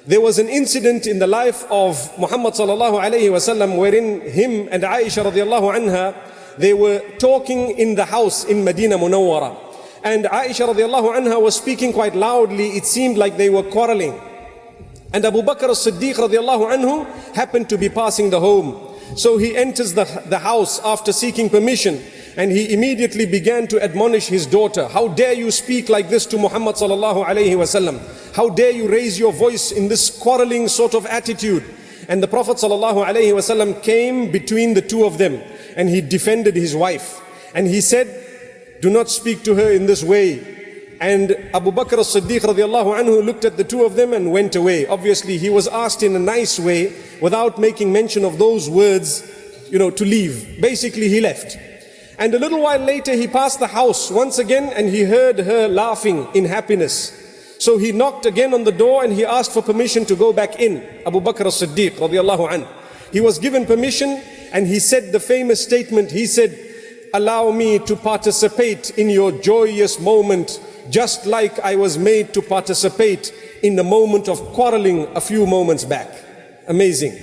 there was an incident in the life of Muhammad sallallahu alayhi wasallam wherein him and Aisha radiallahu anha, they were talking in the house in Medina Munawwara. And Aisha radiallahu anha was speaking quite loudly. It seemed like they were quarreling. And Abu Bakr as-Siddiq radiallahu anhu happened to be passing the home. So he enters the house after seeking permission, and he immediately began to admonish his daughter. How dare you speak like this to Muhammad sallallahu alayhi wasallam? How dare you raise your voice in this quarreling sort of attitude? And the Prophet sallallahu alayhi wasallam came between the two of them, and he defended his wife. And he said, do not speak to her in this way. And Abu Bakr as-Siddiq radiallahu anhu looked at the two of them and went away. Obviously, he was asked in a nice way, without making mention of those words, to leave. Basically, he left. And a little while later, he passed the house once again, and he heard her laughing in happiness. So he knocked again on the door, and he asked for permission to go back in. Abu Bakr as-Siddiq radiallahu anhu. He was given permission, and he said the famous statement. He said, allow me to participate in your joyous moment, just like I was made to participate in the moment of quarreling a few moments back. Amazing.